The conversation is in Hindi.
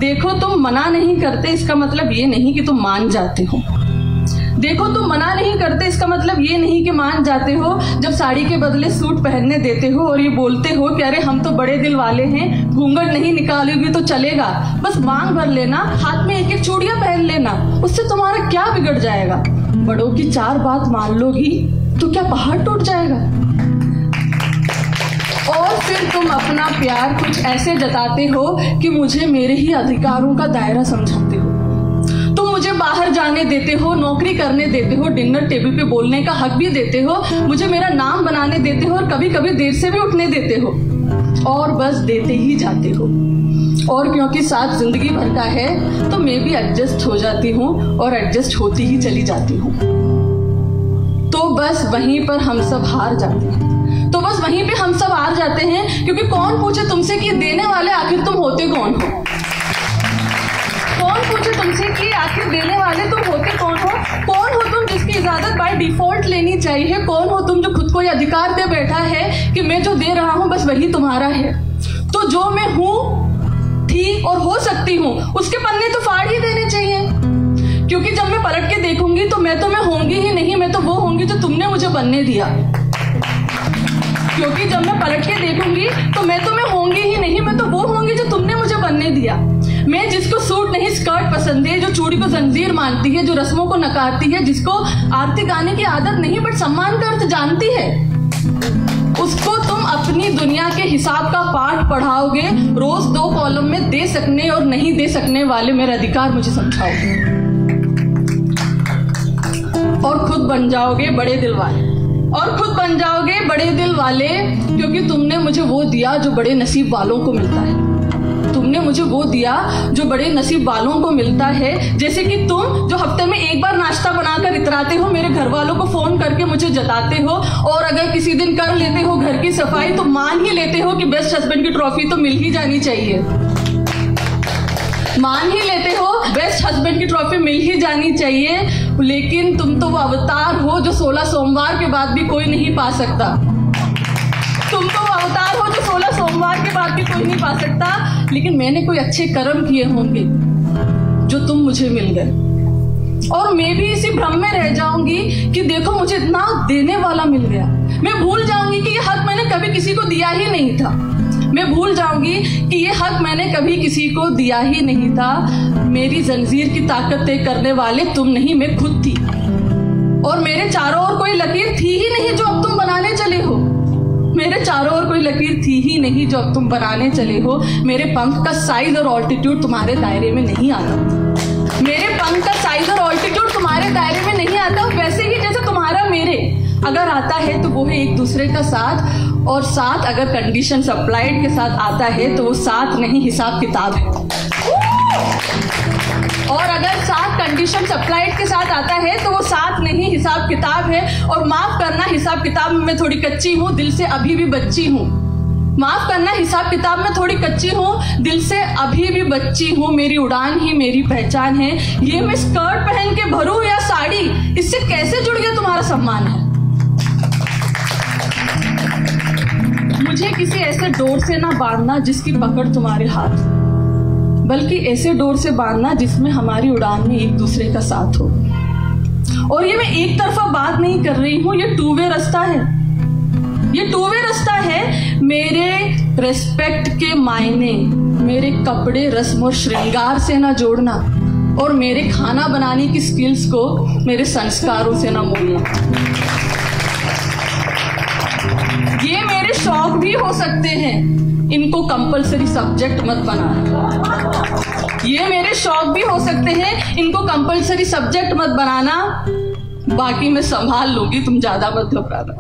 देखो तुम मना नहीं करते इसका मतलब ये नहीं कि तुम मान जाते हो। देखो तुम मना नहीं करते इसका मतलब ये नहीं कि मान जाते हो। जब साड़ी के बदले सूट पहनने देते हो और ये बोलते हो कि अरे हम तो बड़े दिल वाले हैं, घूंघट नहीं निकालोगी तो चलेगा, बस मांग भर लेना, हाथ में एक एक चूड़ियां पहन लेना, उससे तुम्हारा क्या बिगड़ जाएगा। बड़ों की 4 बात मान लोगी तो क्या पहाड़ टूट जाएगा। और फिर तुम अपना प्यार कुछ ऐसे जताते हो कि मुझे मेरे ही अधिकारों का दायरा समझाते हो। तुम मुझे बाहर जाने देते हो, नौकरी करने देते हो, डिनर टेबल पे बोलने का हक भी देते हो, मुझे मेरा नाम बनाने देते हो और कभी कभी देर से भी उठने देते हो, और बस देते ही जाते हो। और क्योंकि साथ जिंदगी भर का है तो मैं भी एडजस्ट हो जाती हूँ और एडजस्ट होती ही चली जाती हूँ। तो बस वहीं पर हम सब हार जाते हैं। तो बस वहीं पे हम सब हार जाते हैं, क्योंकि कौन पूछे तुमसे कि देने वाले आखिर तुम होते कौन हो। कौन पूछे तुमसे कि आखिर देने वाले तुम होते कौन हो। कौन हो तुम जिसकी इजाजत बाय डिफॉल्ट लेनी चाहिए। कौन हो तुम जो खुद को ये अधिकार दे बैठा है कि मैं जो दे रहा हूं बस वही तुम्हारा है। तो जो मैं हूं, थी और हो सकती हूं, उसके पन्ने तो फाड़ ही देने चाहिए। क्योंकि जब मैं पलट के देखूंगी तो मैं होंगी ही नहीं, मैं तो वो होंगी जो तुमने मुझे बनने दिया। क्योंकि जब मैं पलट के देखूंगी तो मैं होंगी ही नहीं, मैं तो वो होंगी जो तुमने मुझे बनने दिया। मैं जिसको सूट नहीं स्कर्ट पसंद है, जो चूड़ी को जंजीर मानती है, जो रस्मों को नकारती है, जिसको आरती गाने की आदत नहीं बट सम्मान का अर्थ जानती है, उसको तुम अपनी दुनिया के हिसाब का पाठ पढ़ाओगे। रोज 2 कॉलम में दे सकने और नहीं दे सकने वाले मेरे अधिकार मुझे समझाओगे, और खुद बन जाओगे बड़े दिल वाले। और खुद बन जाओगे बड़े दिल वाले, क्योंकि तुमने मुझे वो दिया जो बड़े नसीब वालों को मिलता है। तुमने मुझे वो दिया जो बड़े नसीब वालों को मिलता है। जैसे कि तुम जो हफ्ते में एक बार नाश्ता बनाकर इतराते हो, मेरे घर वालों को फोन करके मुझे जताते हो, और अगर किसी दिन कर लेते हो घर की सफाई तो मान ही लेते हो कि बेस्ट हस्बैंड की ट्रॉफी तो मिल ही जानी चाहिए। मान ही लेते हो बेस्ट हस्बैंड की ट्रॉफी मिल ही जानी चाहिए। लेकिन तुम तो वो अवतार हो जो 16 सोमवार के बाद भी कोई नहीं पा सकता। तुम तो वो अवतार हो जो 16 सोमवार के बाद भी कोई नहीं पा सकता। लेकिन मैंने कोई अच्छे कर्म किए होंगे जो तुम मुझे मिल गए, और मैं भी इसी भ्रम में रह जाऊंगी कि देखो मुझे इतना देने वाला मिल गया। मैं भूल जाऊंगी कि ये हक मैंने कभी किसी को दिया ही नहीं था। मैं भूल जाऊंगी कि ये हक मैंने कभी किसी को दिया ही नहीं था। मेरी जंजीर की ताकत तय करने वाले तुम नहीं, मैं खुद थी, और मेरे चारों ओर कोई लकीर थी ही नहीं जो अब तुम बनाने चले हो। मेरे चारों ओर कोई लकीर थी ही नहीं जो अब तुम बनाने चले हो। मेरे पंख का साइज और ऑल्टीट्यूड तुम्हारे दायरे में नहीं आता। मेरे पंख का साइज और ऑल्टीट्यूड तुम्हारे दायरे में नहीं आता। वैसे ही जैसे तुम्हारा मेरे अगर आता है तो वो है एक दूसरे का साथ, और साथ अगर कंडीशन अप्लाइड के साथ आता है तो वो साथ नहीं हिसाब किताब है। और अगर साथ कंडीशन अप्लाइड के साथ आता है तो वो साथ नहीं हिसाब किताब है। और माफ करना, हिसाब किताब में मैं थोड़ी कच्ची हूँ, दिल से अभी भी बच्ची हूँ। माफ करना, हिसाब किताब में थोड़ी कच्ची हूँ, दिल से अभी भी बच्ची हूँ। मेरी उड़ान ही मेरी पहचान है। ये मैं स्कर्ट पहन के भरूं या साड़ी, इससे कैसे जुड़ गया तुम्हारा सम्मान है। मुझे किसी ऐसे डोर से ना बांधना जिसकी पकड़ तुम्हारे हाथ, बल्कि ऐसे डोर से बांधना जिसमें हमारी उड़ान में एक दूसरे का साथ हो। और ये मैं एक तरफा बात नहीं कर रही हूँ, ये 2 वे रास्ता है। ये 2 वे रास्ता है। मेरे रेस्पेक्ट के मायने मेरे कपड़े, रस्म और श्रृंगार से ना जोड़ना, और मेरे खाना बनाने की स्किल्स को मेरे संस्कारों से ना मोड़ना। ये मेरे शौक भी हो सकते हैं, इनको कंपलसरी सब्जेक्ट मत बनाना। ये मेरे शौक भी हो सकते हैं, इनको कंपलसरी सब्जेक्ट मत बनाना। बाकी मैं संभाल लूंगी, तुम ज्यादा मत घबराना।